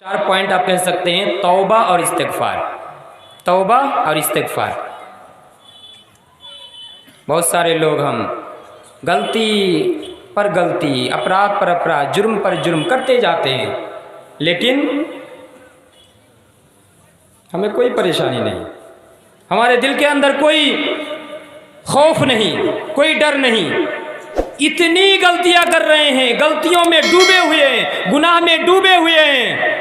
4 point आप कह सकते हैं, तौबा और इस्तिग़फ़ार। तौबा और इस्तिग़फ़ार। बहुत सारे लोग हम गलती पर गलती, अपराध पर अपराध, जुर्म पर जुर्म करते जाते हैं, लेकिन हमें कोई परेशानी नहीं, हमारे दिल के अंदर कोई खौफ नहीं, कोई डर नहीं। इतनी गलतियां कर रहे हैं, गलतियों में डूबे हुए हैं, गुनाह में डूबे हुए हैं,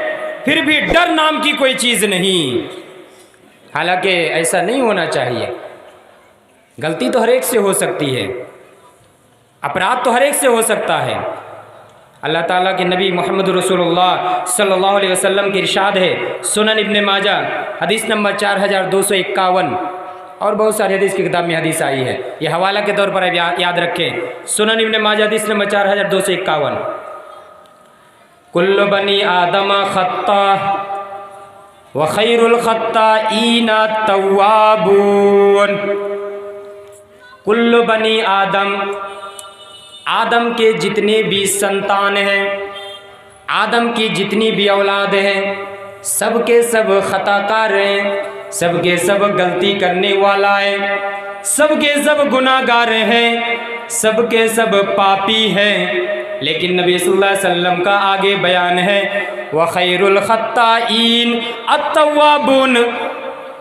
फिर भी डर नाम की कोई चीज़ नहीं। हालांकि ऐसा नहीं होना चाहिए। गलती तो हर एक से हो सकती है, अपराध तो हर एक से हो सकता है। अल्लाह ताला के नबी मोहम्मद रसूलुल्लाह सल्लल्लाहु अलैहि वसल्लम की इरशाद है, सुनन इब्ने माजा हदीस नंबर 4251, और बहुत सारी हदीस की किताब में हदीस आई है, ये हवाला के तौर पर आप याद रखें। सुनन इब्ने माजा हदीस नंबर 4251, कुल्लु बनी आदम खत्ता व खैरुल खत्ताईन तव्वाबून। कुल्लु बनी आदम, आदम के जितने भी संतान हैं, आदम की जितनी भी औलाद हैं, सब के सब खताकार हैं, सब के सब गलती करने वाला है, सब के सब गुनाहगार हैं, सब के सब पापी हैं। लेकिन नबी सल्लल्लाहु अलैहि वसल्लम का आगे बयान है, व खैरुल खत्ताईन अत्तव्वाबून,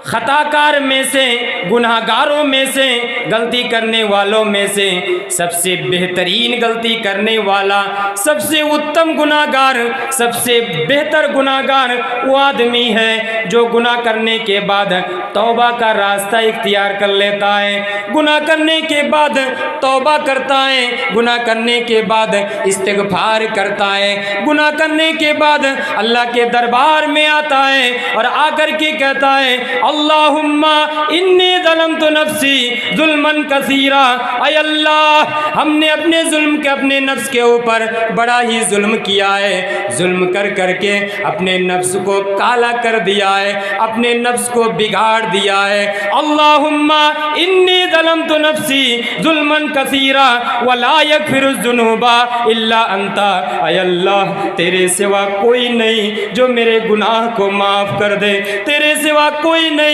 खताकार में से, गुनाहगारों में से, गलती करने वालों में से सबसे बेहतरीन गलती करने वाला, सबसे उत्तम गुनाहगार, सबसे बेहतर गुनाहगार वो आदमी है जो गुनाह करने के बाद तौबा का रास्ता इख्तियार कर लेता है, गुनाह करने के बाद तौबा करता है, गुनाह करने के बाद इस्तिग़फ़ार करता है, गुनाह करने के बाद अल्लाह के दरबार में आता है और आकर के कहता है, अल्लाहुम्मा इन्नी ज़लमतु नफ्सी ज़ुल्मन कसीरा। ऐ अल्लाह, हमने अपने जुल्म के, अपने नफ्स के ऊपर बड़ा ही जुल्म किया है, जुल्म कर करके अपने नफ्स को काला कर दिया है, अपने नफ्स को बिगाड़ दिया है। अल्लाहुम्मा इन्नी ज़लमतु नफ्सी ज़ुल्मन कसीरा वला यग़फ़िरुज़्ज़ुनूबा इल्ला अंता। ऐ अल्लाह, तेरे सिवा कोई नहीं जो मेरे गुनाह को माफ़ कर दे, तेरे सिवा कोई नहीं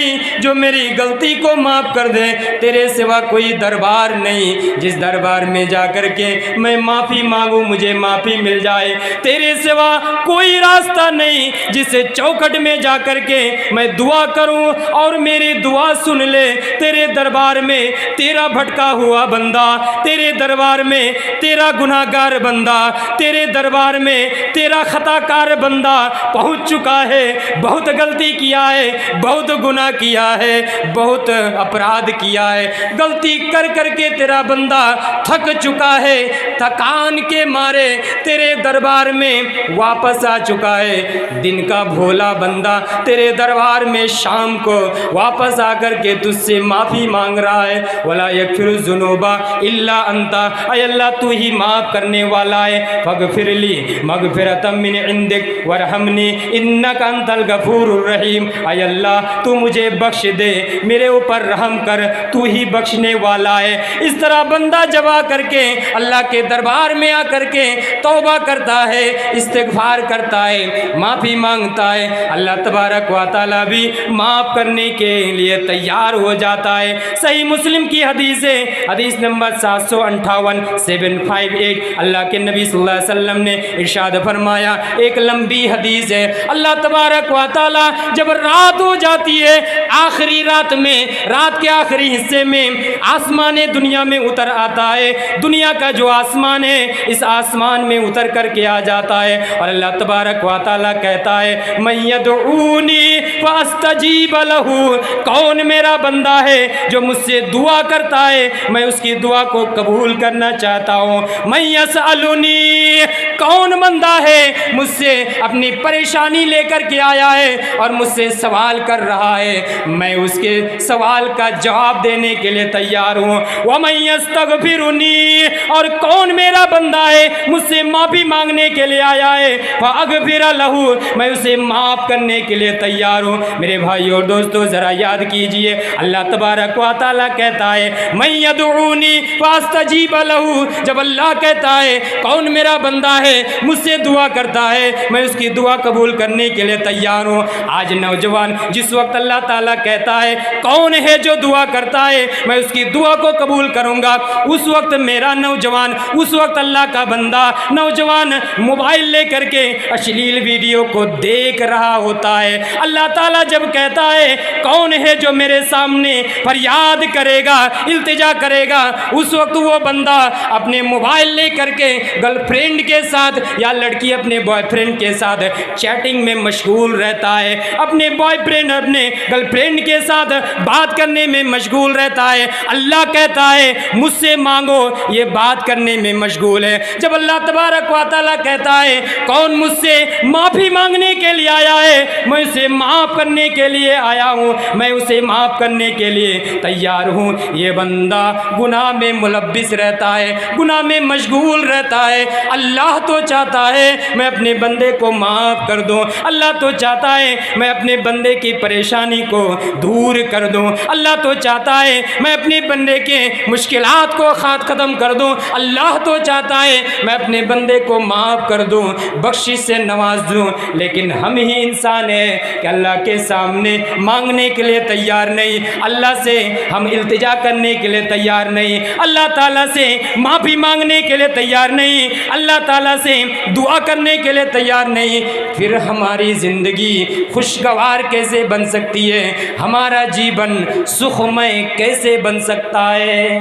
जो मेरी गलती को माफ़ कर दे, तेरे सिवा कोई दरबार नहीं जिस दरबार में जाकर के मैं माफ़ी मांगूं मुझे माफ़ी मिल जाए, तेरे सिवा कोई रास्ता नहीं जिस चौखट में जाकर के मैं दुआ करूं और मेरी दुआ सुन ले। तेरे दरबार में तेरा भटका हुआ बंदा, तेरे दरबार में तेरा गुनाहगार बंदा, तेरे दरबार में तेरा खताकार बंदा पहुंच चुका है, बहुत गलती किया है, बहुत गुनाह किया है, बहुत अपराध किया है, गलती कर करके तेरा बंदा थक चुका है, थकान के मारे तेरे दरबार में वापस आ चुका है। दिन का भोला बंदा तेरे दरबार में शाम को वापस आकर के तुझसे माफ़ी मांग रहा है, वला यग़फ़िरुज़्ज़ुनूबा इल्ला अंता। ऐ अल्लाह, तू ही माफ़ करने वाला है। फ़ग़फ़िरली मग़फ़िरतम मिन इंदिक वरहमनी इन्नका अंतल गफ़ूरुर रहीम। ऐ अल्लाह, तू मुझे बख्श दे, मेरे ऊपर रहम कर, तू ही बख्शने वाला है। इस तरह बंदा जब आ करके अल्लाह के दरबार में आकर के तौबा करता है, इस्तिग़फ़ार करता है, माफ़ी मांगता है, अल्लाह तबारक व तआला भी माफ़ करने के लिए तैयार हो जाता है। सही मुस्लिम की हदीस है, हदीस नंबर 758 अल्लाह के नबी सल्लल्लाहु अलैहि वसल्लम ने इरशाद फरमाया, एक लंबी हदीस है, अल्लाह तबारक व तआला जब रात हो जाती है, आखिरी रात में, रात के आखिरी हिस्से में आसमान दुनिया में उतर आता है, दुनिया का जो आसमान है इस आसमान में उतर करके आ जाता है और अल्लाह तबारक व तआला कहता है, मैं यदऊनी फअस्तजीब लहू, कौन मेरा बंदा है जो मुझसे दुआ करता है, मैं उसकी दुआ को कबूल करना चाहता हूँ। मैं यसअलुनी, कौन बंदा है मुझसे अपनी परेशानी लेकर के आया है और मुझसे सवाल कर रहा है, मैं उसके सवाल का जवाब देने के लिए तैयार हूँ। वमन यस्तगफिरुनी, और कौन मेरा बंदा है मुझसे माफ़ी मांगने के लिए आया है, फअगफिर लहू, मैं उसे माफ़ करने के लिए तैयार हूँ। मेरे भाई और दोस्तों, ज़रा याद कीजिए, अल्लाह तबारक व तआला कहता है, मैं यदऊनी फअस्तजीब लहू, जब अल्लाह कहता है कौन मेरा बंदा है है, मुझसे दुआ करता है, मैं उसकी दुआ कबूल करने के लिए तैयार हूँ। आज नौजवान जिस वक्त अल्लाह ताला कहता है कौन है जो दुआ करता है, मैं उसकी दुआ को कबूल करूँगा, उस वक्त मेरा नौजवान, उस वक्त अल्लाह का बंदा नौजवान मोबाइल लेकर के अश्लील वीडियो को देख रहा होता है। अल्लाह ताला जब कहता है कौन है जो मेरे सामने फरियाद करेगा, इल्तिजा करेगा, उस वक्त वो बंदा अपने मोबाइल लेकर के गर्लफ्रेंड के साथ या लड़की अपने बॉयफ्रेंड के साथ चैटिंग में मशगूल रहता है, अपने बॉयफ्रेंड अपने गर्लफ्रेंड के साथ बात करने में मशगूल रहता है। अल्लाह कहता है मुझसे मांगो, ये बात करने में मशगूल है। जब अल्लाह तबारक व तआला कहता है कौन मुझसे माफ़ी मांगने के लिए आया है, मैं उसे माफ़ करने के लिए आया हूँ, मैं उसे माफ़ करने के लिए तैयार हूँ, ये बंदा गुनाह में मुलब्बिस रहता है, गुनाह में मशगूल रहता है। अल्लाह तो चाहता है मैं अपने बंदे को माफ़ कर दूँ, अल्लाह तो चाहता है मैं अपने बंदे की परेशानी को दूर कर दूँ, अल्लाह तो चाहता है मैं अपने बंदे के मुश्किलात को ख़त्म कर दूँ, अल्लाह तो चाहता है मैं अपने बंदे को माफ़ कर दूँ, बख्शिश से नवाज दूँ। लेकिन हम ही इंसान हैं कि अल्लाह के सामने मांगने के लिए तैयार नहीं, अल्लाह से हम इल्तिजा करने के लिए तैयार नहीं, अल्लाह ताला से माफ़ी मांगने के लिए तैयार नहीं, अल्लाह ताला से दुआ करने के लिए तैयार नहीं। फिर हमारी ज़िंदगी खुशगवार कैसे बन सकती है, हमारा जीवन सुखमय कैसे बन सकता है,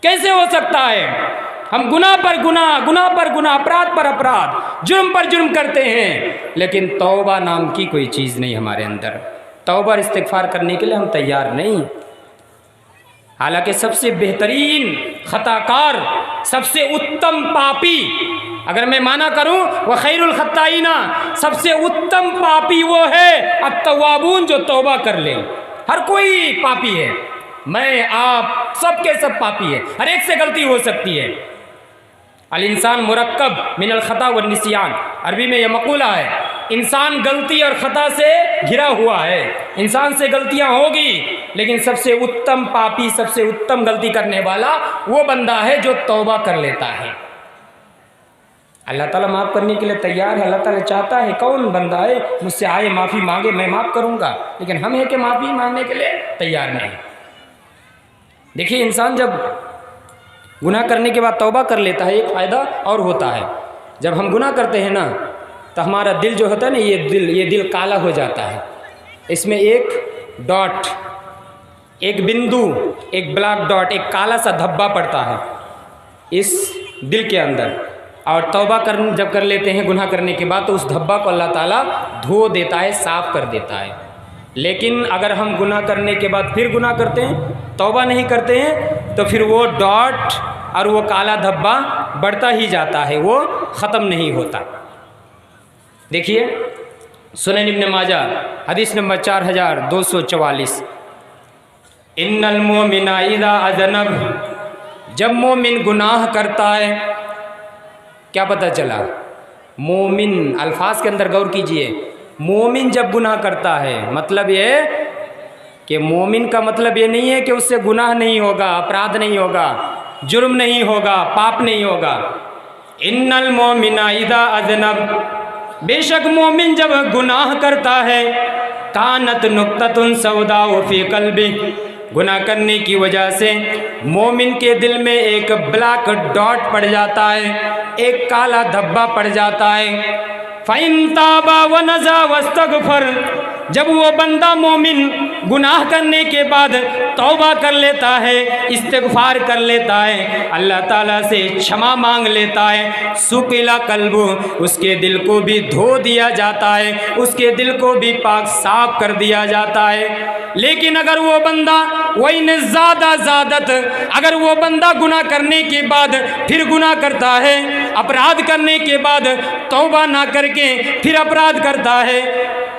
कैसे हो सकता है? हम गुनाह पर गुनाह, गुनाह पर गुनाह, अपराध पर अपराध, जुर्म पर जुर्म करते हैं, लेकिन तौबा नाम की कोई चीज़ नहीं हमारे अंदर। तौबा और इस्तिग़फ़ार करने के लिए हम तैयार नहीं। हालांकि सबसे बेहतरीन खताकार, सबसे उत्तम पापी, अगर मैं माना करूं वह खैरुल खत्ताईना, सबसे उत्तम पापी वो है अत्तवाबून, जो तौबा कर ले। हर कोई पापी है, मैं आप सबके सब पापी है, हर एक से गलती हो सकती है। अल इंसान मुरक्कब मिनल खता व निसियान, अरबी में यह मक़ूला है, इंसान गलती और ख़ता से घिरा हुआ है, इंसान से गलतियां होगी, लेकिन सबसे उत्तम पापी, सबसे उत्तम गलती करने वाला वो बंदा है जो तौबा कर लेता है। अल्लाह ताला माफ़ करने के लिए तैयार है, अल्लाह ताला चाहता है कौन बंदा है मुझसे आए माफ़ी मांगे, मैं माफ़ करूँगा, लेकिन हम है कि माफ़ी मांगने के लिए तैयार नहीं। देखिए, इंसान जब गुनाह करने के बाद तौबा कर लेता है, एक फ़ायदा और होता है। जब हम गुनाह करते हैं ना, तो हमारा दिल जो होता है ना, ये दिल काला हो जाता है, इसमें एक डॉट, एक बिंदु, एक ब्लैक डॉट, एक काला सा धब्बा पड़ता है इस दिल के अंदर। और तौबा जब कर लेते हैं गुनाह करने के बाद, तो उस धब्बा को अल्लाह ताला धो देता है, साफ़ कर देता है। लेकिन अगर हम गुनाह करने के बाद फिर गुनाह करते हैं, तौबा नहीं करते हैं, तो फिर वो डॉट और वो काला धब्बा बढ़ता ही जाता है, वो ख़त्म नहीं होता। देखिए, सुनन इब्न माजा हदीस नंबर 4244, इन्नल मोमिना इज़ा अज़नब, जब मोमिन गुनाह करता है, क्या पता चला? मोमिन अल्फाज के अंदर गौर कीजिए, मोमिन जब गुनाह करता है, मतलब ये कि मोमिन का मतलब ये नहीं है कि उससे गुनाह नहीं होगा, अपराध नहीं होगा, जुर्म नहीं होगा, पाप नहीं होगा। इन्नल मोमिना इज़ा अज़नब, बेशक मोमिन जब गुनाह करता है, कानत नुक्ततुन सौदा फ़ी क़ल्बि, गुनाह करने की वजह से मोमिन के दिल में एक ब्लैक डॉट पड़ जाता है, एक काला धब्बा पड़ जाता है। फ़इन ताबा व नज़ा वस्तग़फ़र, जब वो बंदा मोमिन गुनाह करने के बाद तौबा कर लेता है, इस्तिग़फ़ार कर लेता है, अल्लाह ताला से क्षमा मांग लेता है, सुक़िला क़ल्बु, उसके दिल को भी धो दिया जाता है, उसके दिल को भी पाक साफ कर दिया जाता है। लेकिन अगर वो बंदा वही ज़्यादा ज़्यादत, अगर वो बंदा गुनाह करने के बाद फिर गुनाह करता है, अपराध करने के बाद तौबा ना करके फिर अपराध करता है,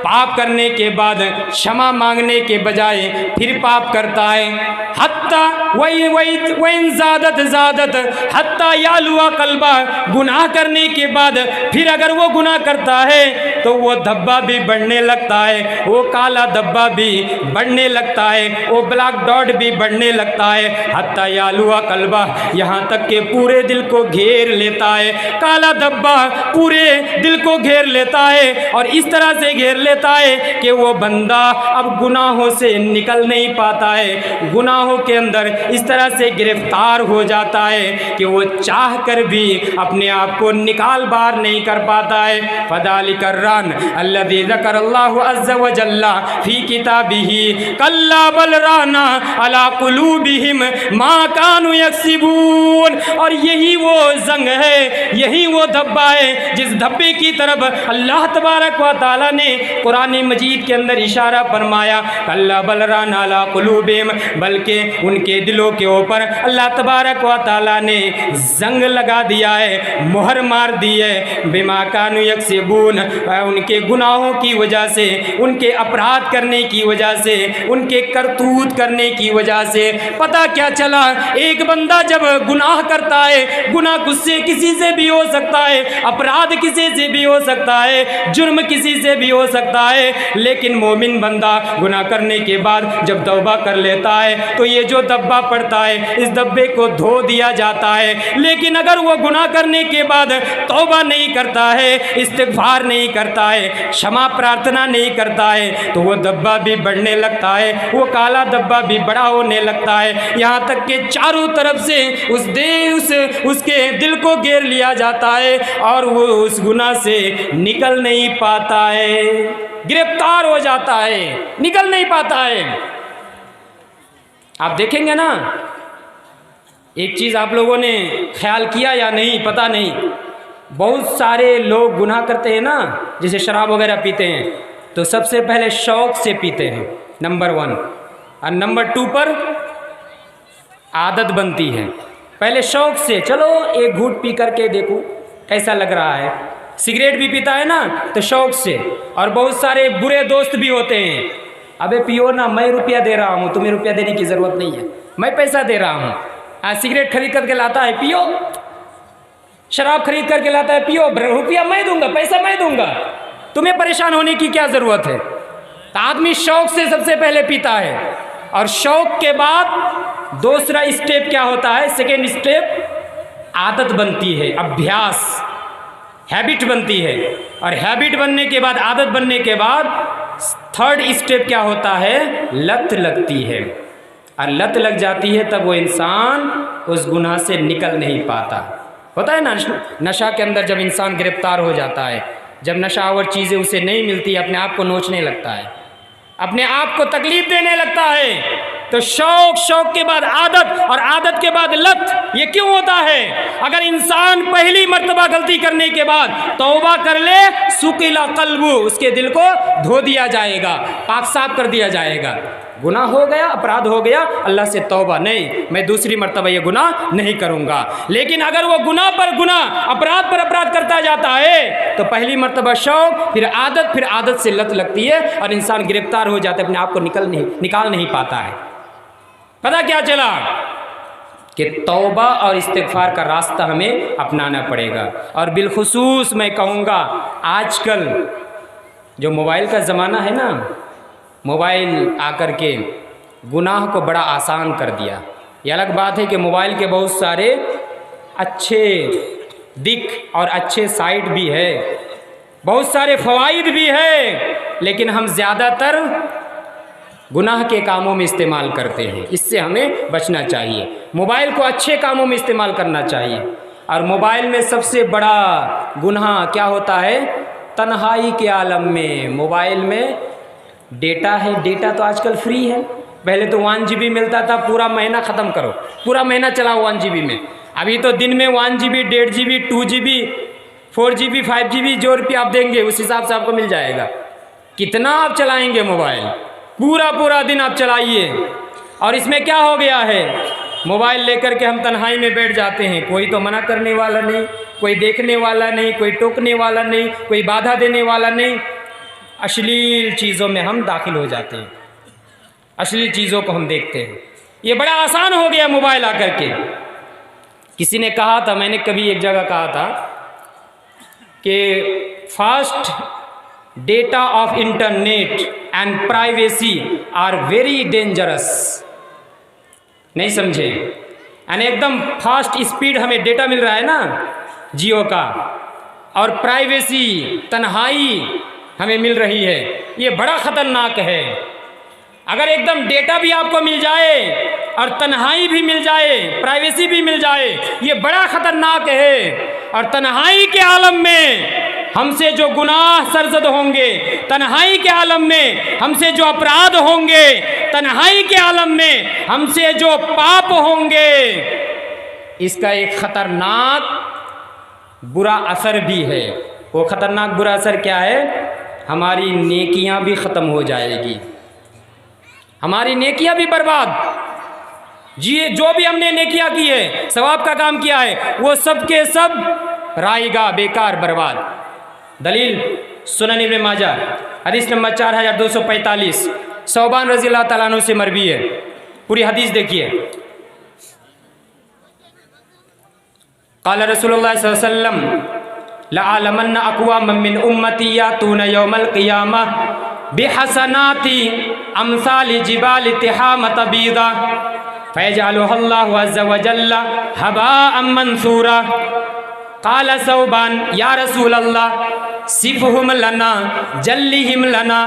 पाप करने के बाद क्षमा मांगने के बजाय फिर पाप करता है, हत्ता हत्ता वइन ज़ादत हत्ता यालुआ कल्बा, गुनाह करने के बाद फिर अगर वो गुनाह करता है तो वो धब्बा भी बढ़ने लगता है, वो काला धब्बा भी बढ़ने लगता है, वो ब्लैक डॉट भी बढ़ने लगता है। हत्ता यालुआ कल्बा, यहाँ तक के पूरे दिल को घेर लेता है, काला धब्बा पूरे दिल को घेर लेता है और इस तरह से घेर लेता है कि वो बंदा अब गुनाहों से निकल नहीं पाता है, गुनाहों के अंदर इस तरह से गिरफ्तार हो जाता है कि वो चाह कर भी अपने आप को निकाल बाहर नहीं कर पाता है। फदालिका रान अल्लज़ी ज़करल्लाहु अज़्ज़ा व जल्ला फ़ी किताबिही कल्ला बल राना अला कुलूबिहिम मा कानू यक्सिबून। और यही वो जंग है, यही वो धब्बा है जिस धब्बे की तरफ अल्लाह तबारक व तआला ने कुरान मजीद के अंदर इशारा फरमाया, कल्ला बल राना अला कुलूबिहिम, बल्कि उनके दिलों के ऊपर अल्लाह तबारक व तआला ने जंग लगा दिया है, मोहर मार दी है, बिमा कानू यक्सिबून, उनके गुनाहों की वजह से, उनके अपराध करने की वजह से, उनके करतूत करने की वजह से। पता क्या चला, एक बंदा जब गुनाह करता है, गुनाह गुस्से किसी से भी हो सकता है, अपराध किसी से भी हो सकता है, जुर्म किसी से भी हो सकता है, लेकिन मोमिन बंदा गुनाह करने के बाद जब तौबा कर लेता है तो ये जो धब्बा पड़ता है इस धब्बे को धो दिया जाता है। लेकिन अगर वो गुनाह करने के बाद तौबा नहीं करता है, इस्तिग़फ़ार नहीं करता है, क्षमा प्रार्थना नहीं करता है, तो वो धब्बा भी बढ़ने लगता है, वो काला धब्बा भी बड़ा होने लगता है, यहाँ तक कि चारों तरफ से उसके दिल को घेर लिया जाता है और वो उस गुनाह से निकल नहीं पाता है, गिरफ्तार हो जाता है, निकल नहीं पाता है। आप देखेंगे ना, एक चीज़ आप लोगों ने ख्याल किया या नहीं पता नहीं, बहुत सारे लोग गुनाह करते हैं ना, जैसे शराब वगैरह पीते हैं तो सबसे पहले शौक़ से पीते हैं, नंबर 1, और नंबर 2 पर आदत बनती है। पहले शौक़ से, चलो एक घूंट पी करके देखूं कैसा लग रहा है। सिगरेट भी पीता है ना तो शौक़ से। और बहुत सारे बुरे दोस्त भी होते हैं, अबे पियो ना, मैं रुपया दे रहा हूँ, तुम्हें रुपया देने की ज़रूरत नहीं है, मैं पैसा दे रहा हूँ। आज सिगरेट खरीद करके लाता है, पियो, शराब खरीद करके लाता है, पियो, रुपया मैं दूंगा, पैसा मैं दूंगा, तुम्हें परेशान होने की क्या ज़रूरत है। तो आदमी शौक़ से सबसे पहले पीता है और शौक़ के बाद दूसरा स्टेप क्या होता है, सेकेंड स्टेप आदत बनती है, अभ्यास, हैबिट बनती है। और हैबिट बनने के बाद, आदत बनने के बाद थर्ड स्टेप क्या होता है, लत लगती है। और लत लग जाती है तब वो इंसान उस गुनाह से निकल नहीं पाता। होता है ना, नशा के अंदर जब इंसान गिरफ्तार हो जाता है, जब नशावर चीज़ें उसे नहीं मिलती, अपने आप को नोचने लगता है, अपने आप को तकलीफ देने लगता है, तो शौक, शौक के बाद आदत और आदत के बाद लत। ये क्यों होता है? अगर इंसान पहली मर्तबा गलती करने के बाद तौबा कर ले, सुकिला कल्बु, उसके दिल को धो दिया जाएगा, पाक साफ कर दिया जाएगा। गुनाह हो गया, अपराध हो गया, अल्लाह से तौबा, नहीं मैं दूसरी मर्तबा ये गुनाह नहीं करूँगा। लेकिन अगर वो गुनाह पर गुनाह, अपराध पर अपराध करता जाता है तो पहली मर्तबा शौक, फिर आदत से लत लगती है और इंसान गिरफ्तार हो जाता है, अपने आप को निकाल नहीं पाता है। पता क्या चला कि तौबा और इस्तिग़फ़ार का रास्ता हमें अपनाना पड़ेगा। और बिलखुसूस मैं कहूँगा, आजकल जो मोबाइल का ज़माना है ना, मोबाइल आकर के गुनाह को बड़ा आसान कर दिया। ये अलग बात है कि मोबाइल के बहुत सारे अच्छे दिक और अच्छे साइड भी है, बहुत सारे फ़वाइद भी है, लेकिन हम ज़्यादातर गुनाह के कामों में इस्तेमाल करते हैं। इससे हमें बचना चाहिए, मोबाइल को अच्छे कामों में इस्तेमाल करना चाहिए। और मोबाइल में सबसे बड़ा गुनाह क्या होता है? तन्हाई के आलम में मोबाइल में डेटा है, डेटा तो आजकल फ्री है। पहले तो 1 GB मिलता था, पूरा महीना ख़त्म करो, पूरा महीना चलाओ 1 GB में। अभी तो दिन में 1 GB, 1.5 GB, 2 GB, 4 GB, 5 GB, जो रुपया आप देंगे उस हिसाब से आपको मिल जाएगा। कितना आप चलाएंगे मोबाइल? पूरा दिन आप चलाइए। और इसमें क्या हो गया है, मोबाइल लेकर के हम तन्हाई में बैठ जाते हैं, कोई तो मना करने वाला नहीं, कोई देखने वाला नहीं, कोई टोकने वाला नहीं, कोई बाधा देने वाला नहीं। अश्लील चीज़ों में हम दाखिल हो जाते हैं, अश्लील चीज़ों को हम देखते हैं। ये बड़ा आसान हो गया मोबाइल आकर के। किसी ने कहा था, मैंने कभी एक जगह कहा था कि fast data of internet and privacy are very dangerous. नहीं समझे? यानी एकदम फास्ट स्पीड हमें डेटा मिल रहा है ना जियो का, और प्राइवेसी तन्हाई हमें मिल रही है, ये बड़ा ख़तरनाक है। अगर एकदम डेटा भी आपको मिल जाए और तन्हाई भी मिल जाए, प्राइवेसी भी मिल जाए, ये बड़ा ख़तरनाक है। और तन्हाई के आलम में हमसे जो गुनाह सरजद होंगे, तन्हाई के आलम में हमसे जो अपराध होंगे, तन्हाई के आलम में हमसे जो पाप होंगे, इसका एक ख़तरनाक बुरा असर भी है। वो ख़तरनाक बुरा असर क्या है? हमारी नेकियां भी ख़त्म हो जाएगी, हमारी नेकियां भी बर्बाद। जी, जो भी हमने नेकियां की है, सवाब का काम किया है, वो सब के सब रायगा, बेकार, बर्बाद। दलील सुनन इब्न माजा हदीस नंबर 4245, सौबान रज़ी अल्लाह तआला अन्हु से मरवी है। पूरी हदीस देखिए। क़ाल रसूलुल्लाह सल्लल्लाहु अलैहि वसल्लम लअलमन्ना अक़वामम मिन उम्मती यातूना यौमल क़ियामह बिहसनाति अमसालि जिबाल तिहामत बीदा फयजअलुहुल्लाहु अज़्ज़ा व जल्ला हबाअम मंसूरा। क़ाल सौबान या रसूलल्लाह सिफ़हुम लना जल्लिहिम लना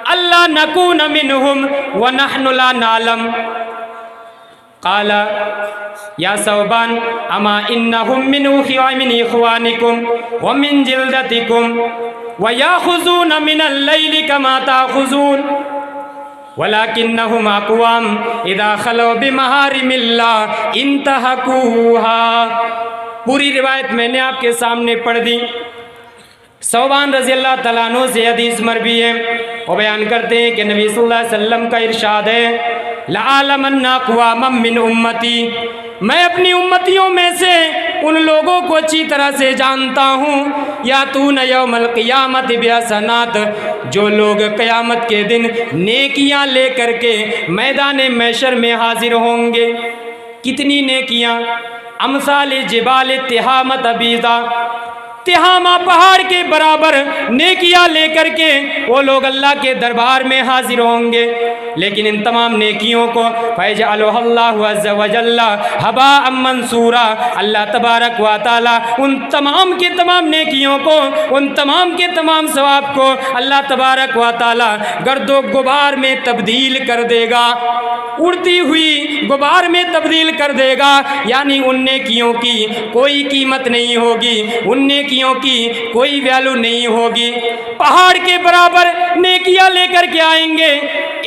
अल्ला नकून मिनहुम व नहनु ला नालम। क़ाल या सौबान अमा इन्नहुम मिन इख़वानिकुम व मिन जिल्दतिकुम व याख़ुज़ून मिनल लैलि कमा ताख़ुज़ून वलाकिन्नहुम अक़वाम इज़ा ख़लौ बिमहारिमिल्लाह इंतहकूहा। पूरी रिवायत मैंने आपके सामने पढ़ दी। सौबान रज़ी अल्लाह तआला अन्हु से हदीस मरवी है, वो बयान करते हैं कि नबी सल्लल्लाहु अलैहि वसल्लम का इरशाद है लअलमन्ना अक़वामम मिन उम्मती, मैं अपनी उम्मतियों में से उन लोगों को अच्छी तरह से जानता हूँ, यातूना यौमल क़ियामति बिहसनात, जो लोग क़यामत के दिन नेकियां लेकर के मैदान महशर में हाजिर होंगे। कितनी नेकियां? अमसाले जिबाल तिहामत बीदा, तिहामा पहाड़ के बराबर नेकियां लेकर के वो लोग अल्लाह के दरबार में हाजिर होंगे। लेकिन इन तमाम नेकियों को फयजअलुहुल्लाहु अज़्ज़ा व जल्ला हबाअम मंसूरा, अल्लाह तबारक व तआला उन तमाम के तमाम नेकियों को, उन तमाम के तमाम सवाब को अल्लाह तबारक व तआला गर्दो गुबार में तब्दील कर देगा, उड़ती हुई गुबार में तब्दील कर देगा। यानी उन नेकियों की कोई कीमत नहीं होगी, उन नेकियों की कोई वैल्यू नहीं होगी। पहाड़ के बराबर नेकियां लेकर के आएंगे,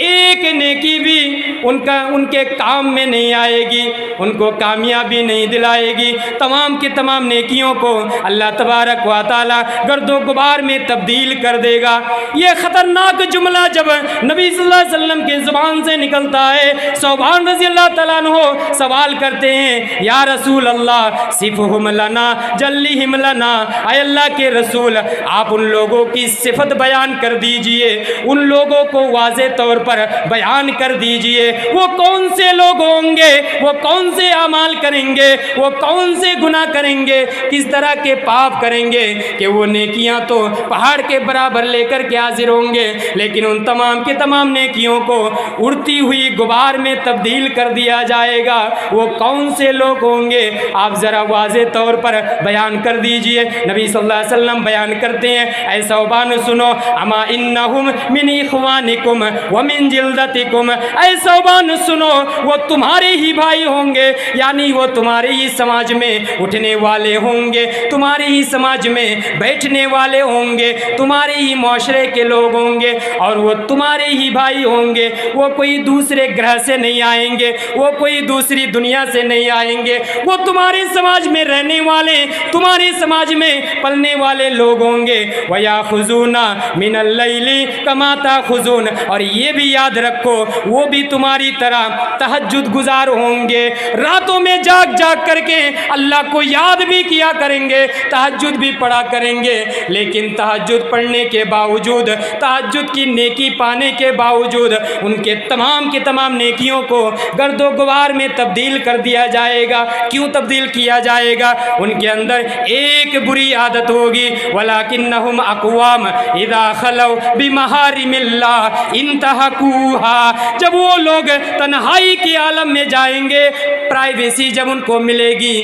एक नेकी भी उनके काम में नहीं आएगी, उनको कामयाबी नहीं दिलाएगी। तमाम के तमाम नेकियों को अल्लाह तबारक व तआला गर्दो गुबार में तब्दील कर देगा। ये ख़तरनाक जुमला जब नबी सल्लल्लाहु अलैहि वसल्लम के ज़ुबान से निकलता है, सौबान रज़ी अल्लाह तआला अन्हु सवाल करते हैं या रसूल अल्लाह सिफ़हुम लना जल्लिहिम लना, ऐ अल्लाह के रसूल आप उन लोगों की सिफत बयान कर दीजिए, उन लोगों को वाज़े तौर पर बयान कर दीजिए। वो कौन से लोग होंगे, वो कौन से अमाल करेंगे, वो कौन से गुनाह करेंगे, किस तरह के पाप करेंगे कि वो नेकियां तो पहाड़ के बराबर लेकर के हाजिर होंगे, लेकिन उन तमाम के तमाम नेकियों को उड़ती हुई गुबार में तब्दील कर दिया जाएगा। वो कौन से लोग होंगे, आप ज़रा वाज़े तौर पर बयान कर दीजिए। नबी सल्लल्लाहु अलैहि वसल्लम बयान करते हैं, ऐ सौबान सुनो, अमा इन्नहुम मिन इख़वानिकुम व मिन जिल्दतिकुम, ऐ सौबान सुनो, वो तुम्हारे ही भाई होंगे, यानी वो तुम्हारे ही समाज में उठने वाले होंगे, तुम्हारे ही समाज में बैठने वाले होंगे, तुम्हारे ही माशरे के लोग होंगे, और वो तुम्हारे ही भाई होंगे। वो कोई दूसरे ग्रह से नहीं आएंगे, वो कोई दूसरी दुनिया से नहीं आएंगे, वो तुम्हारे समाज में रहने वाले, तुम्हारे समाज में पलने वाले लोग होंगे। वयाखुज़ूना मिनल लैली कमा ताखुज़ून, और ये भी याद रखो वो भी तुम्हारी तरह तहज्जुद गुजार होंगे, रातों में जाग जाग करके अल्लाह को याद भी किया करेंगे, तहज्जुद भी पढ़ा करेंगे। लेकिन तहज्जुद पढ़ने के बावजूद, तहज्जुद की नेकी पाने के बावजूद उनके तमाम के तमाम नेकियों को गर्दो गुबार में तब्दील कर दिया जाएगा। क्यों तब्दील किया जाएगा? उनके अंदर एक बुरी आदत होगी, वलाकिन्नहुम अक़वाम इज़ा खलौ बिमहारिमिल्लाह इंतहकूहा। जब वो लोग तन्हाई के आलम में जाएंगे, प्राइवेसी जब उनको मिलेगी,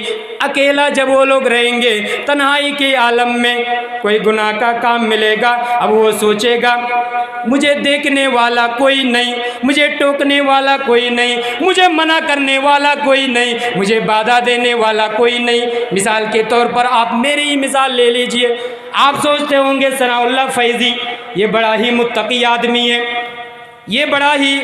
अकेला जब वो लोग रहेंगे तन्हाई के आलम में, कोई गुनाह का काम मिलेगा, अब वो सोचेगा मुझे देखने वाला कोई नहीं, मुझे टोकने वाला कोई नहीं, मुझे मना करने वाला कोई नहीं, मुझे बाधा देने वाला कोई नहीं। मिसाल के तौर पर आप मेरी ही मिसाल ले लीजिए। आप सोचते होंगे सनाउल्लाह फैज़ी ये बड़ा ही मुत्तकी आदमी है, ये बड़ा ही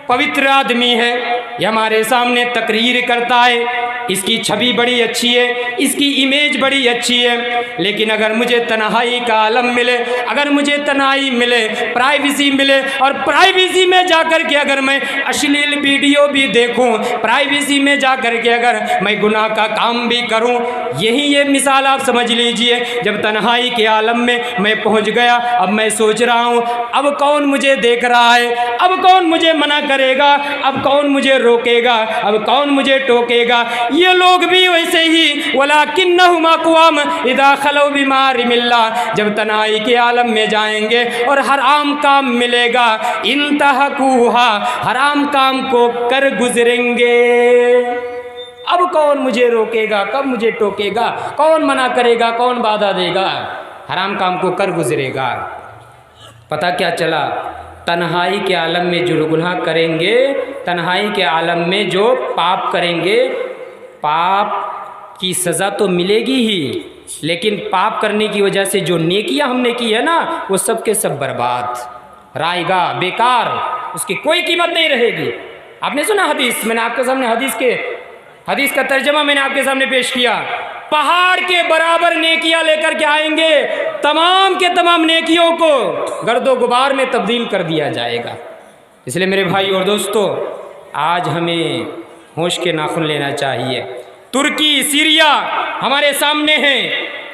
पवित्र आदमी है, ये हमारे सामने तकरीर करता है, इसकी छवि बड़ी अच्छी है, इसकी इमेज बड़ी अच्छी है। लेकिन अगर मुझे तन्हाई का आलम मिले, अगर मुझे तन्हाई मिले, प्राइवेसी मिले, और प्राइवेसी में जाकर के अगर मैं अश्लील वीडियो भी देखूं, प्राइवेसी में जाकर के अगर मैं गुनाह का काम भी करूं, यही ये मिसाल आप समझ लीजिए। जब तन्हाई के आलम में मैं पहुंच गया, अब मैं सोच रहा हूं अब कौन मुझे देख रहा है, अब कौन मुझे मना करेगा, अब कौन मुझे रोकेगा, अब कौन मुझे टोकेगा। ये लोग भी वैसे ही वलाकिन्नहुम अक़वाम इज़ा खलौ बिमहारिमिल्लाह, जब तन्हाई के आलम में जाएंगे और हराम काम मिलेगा, इंतहकूहा, हराम काम को कर गुजरेंगे। अब कौन मुझे रोकेगा, कब मुझे टोकेगा, कौन मना करेगा, कौन बाधा देगा, हराम काम को कर गुजरेगा। पता क्या चला? तन्हाई के आलम में जो गुनाह करेंगे, तन्हाई के आलम में जो पाप करेंगे, पाप की सज़ा तो मिलेगी ही, लेकिन पाप करने की वजह से जो नेकियां हमने की है ना, वो सब के सब बर्बाद, रायगा, बेकार, उसकी कोई कीमत नहीं रहेगी। आपने सुना हदीस, मैंने आपके सामने हदीस का तर्जमा मैंने आपके सामने पेश किया। पहाड़ के बराबर नेकियां लेकर के आएंगे, तमाम के तमाम नेकियों को गर्दो गुबार में तब्दील कर दिया जाएगा। इसलिए मेरे भाई और दोस्तों, आज हमें होश के नाखून लेना चाहिए। तुर्की सीरिया हमारे सामने है,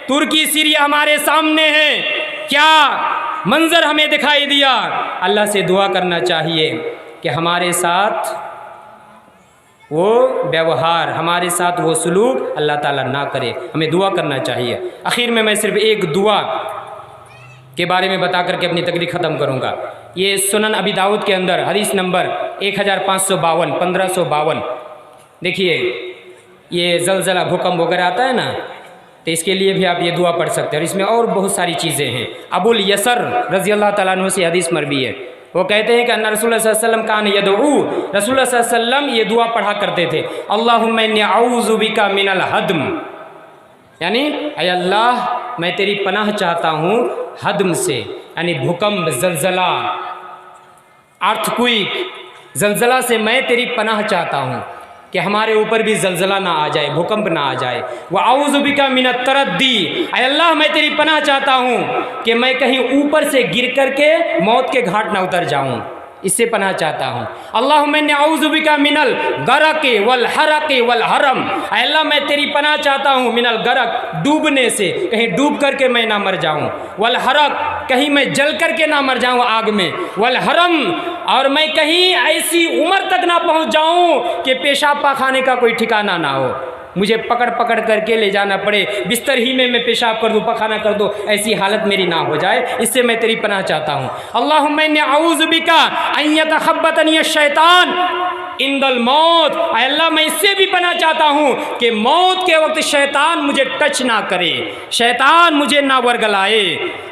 तुर्की सीरिया हमारे सामने है, क्या मंजर हमें दिखाई दिया। अल्लाह से दुआ करना चाहिए कि हमारे साथ वो व्यवहार, हमारे साथ वो सलूक अल्लाह ताला ना करे, हमें दुआ करना चाहिए। आखिर में मैं सिर्फ एक दुआ के बारे में बता करके अपनी तकरीर ख़त्म करूँगा। ये सुनन अबी दाऊद के अंदर हदीस नंबर 1552 1552। देखिए, ये ज़लज़ला भूकंप वगैरह आता है ना, तो इसके लिए भी आप ये दुआ पढ़ सकते हैं, और इसमें और बहुत सारी चीज़ें हैं। अबुल यसर रज़ी अल्लाह तआला अन्हु से हदीस मरवी है, वो कहते हैं कि अन्ना रसूलुल्लाह सल्लल्लाहु अलैहि वसल्लम कान यदऊ, रसूलुल्लाह सल्लल्लाहु अलैहि वसल्लम ये दुआ पढ़ा करते थे, अल्लाहुम्मा इन्नी अऊज़ु बिका मिनल हद्म, यानी ऐ अल्लाह मैं तेरी पनाह चाहता हूँ हद्म से, यानी भूकंप, ज़लज़ला, अर्थक्वेक, ज़लज़ला से मैं तेरी पनाह चाहता हूँ कि हमारे ऊपर भी ज़लज़ला ना आ जाए, भूकंप ना आ जाए। व आऊज़ु बिका मिनत तरद्दी, ऐ अल्लाह मैं तेरी पनाह चाहता हूँ कि मैं कहीं ऊपर से गिर करके मौत के घाट ना उतर जाऊँ, इससे पनाह चाहता हूँ। अल्लाहुम्मा इन्नी अऊज़ु बिका मिनल गरक़ि वल हरक़ि वल हरम, ऐ अल्लाह मैं तेरी पनाह चाहता हूँ मिनल गरक़, डूबने से, कहीं डूब करके मैं ना मर जाऊँ, वल हरक़, कहीं मैं जल करके ना मर जाऊँ आग में, वल हरम, और मैं कहीं ऐसी उम्र तक ना पहुँच जाऊँ कि पेशाब पाखाने का कोई ठिकाना ना हो, मुझे पकड़ पकड़ करके ले जाना पड़े, बिस्तर ही में मैं पेशाब कर दूँ, पखाना कर दूँ, ऐसी हालत मेरी ना हो जाए, इससे मैं तेरी पनाह चाहता हूँ। अल्लाहुम्मा इन्नी अऊज़ु बिका अन यतखब्बतनी अश-शैतान इंदल मौत, अल्लाह मैं इससे भी पनाह चाहता हूँ कि मौत के वक्त शैतान मुझे टच ना करे, शैतान मुझे ना वर्गलाए।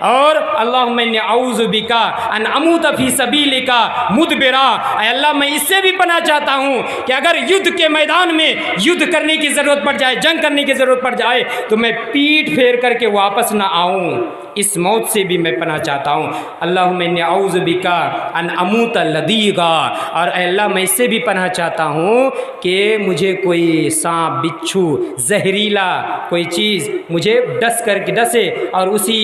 और अल्लाहुम्मा इन्नी अऊज़ु बिका अन अमूत फी सबीलिका मुदबिरा, अल्लाह मैं इससे भी पनाह चाहता हूँ कि अगर युद्ध के मैदान में युद्ध करने की ज़रूरत पड़ जाए, जंग करने की ज़रूरत पड़ जाए, तो मैं पीठ फेर करके वापस ना आऊँ, इस मौत से भी मैं पनाह चाहता हूँ। अल्लाहुम्मा इन्नी अऊज़ु बिका अन अमूत लदीगा, और अल्लाह मैं इससे भी पनाह चाहता हूँ कि मुझे कोई सांप, बिच्छू, जहरीला कोई चीज़ मुझे डसे और उसी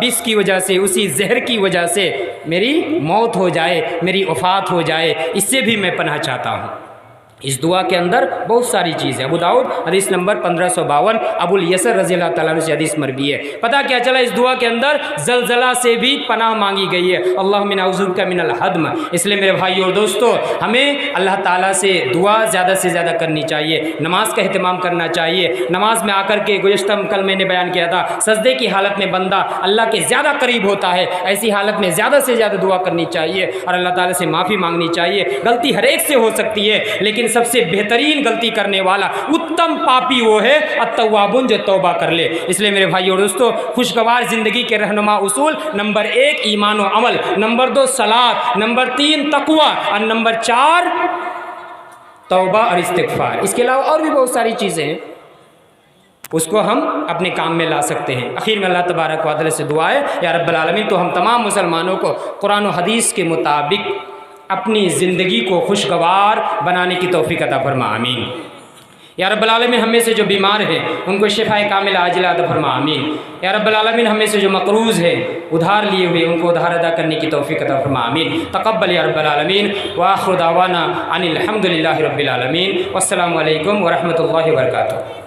विष की वजह से, उसी जहर की वजह से मेरी मौत हो जाए, मेरी वफ़ात हो जाए, इससे भी मैं पनाह चाहता हूँ। इस दुआ के अंदर बहुत सारी चीज़ है। अबू दाऊद हदीस नंबर 1552, अबुल यसर रज़ी अल्लाह तआला अन्हु से हदीस मरवी है। पता क्या चला, इस दुआ के अंदर जलजला से भी पनाह मांगी गई है। अल्लाहुम्मा इन्नी अऊज़ु बिका मिनल हद्म। इसलिए मेरे भाई और दोस्तों, हमें अल्लाह ताला से दुआ ज़्यादा से ज़्यादा करनी चाहिए, नमाज का अहतमाम करना चाहिए। नमाज में आकर के गुज़श्ता कल मैंने बयान किया था, सजदे की हालत में बंदा अल्लाह के ज़्यादा करीब होता है। ऐसी हालत में ज़्यादा से ज़्यादा दुआ करनी चाहिए और अल्लाह ताला से माफ़ी मांगनी चाहिए। गलती हर एक से हो सकती है, लेकिन सबसे बेहतरीन गलती करने वाला, उत्तम पापी वो है अत्तवाबुन, जो तौबा कर ले। इसलिए मेरे भाई और दोस्तों, खुशगवार ज़िंदगी के रहनुमा उसूल: नंबर 1 ईमान व अमल, नंबर 2 सलात, नंबर 3 तकवा और नंबर 4 तौबा और इस्तिग़फ़ार। इसके अलावा और भी बहुत सारी चीज़ें हैं, उसको हम अपने काम में ला सकते हैं। आखिर में अल्लाह तबारक व तआला से दुआ है, या रब्बल आलमीन तो हम तमाम मुसलमानों को कुरान और हदीस के मुताबिक अपनी ज़िंदगी को खुशगवार बनाने की तौफ़ीक़ अता फरमा, आमीन। या रब्बल आलमीन हमें से जो बीमार हैं उनको शिफ़ाए कामिला आजिला अता फरमा, आमीन। या रब्बल आलमीन हमें से जो मक़रूज़ हैं, उधार लिए हुए, उनको उधार अदा करने की तौफ़ीक़ अता फरमा, आमीन। तक़ब्बल या रब्बल आलमीन व आख़िरु दावाना अनिल हम्दुलिल्लाहि रब्बिल आलमीन। वस्सलामु अलैकुम व रहमतुल्लाहि व बरकातुहू।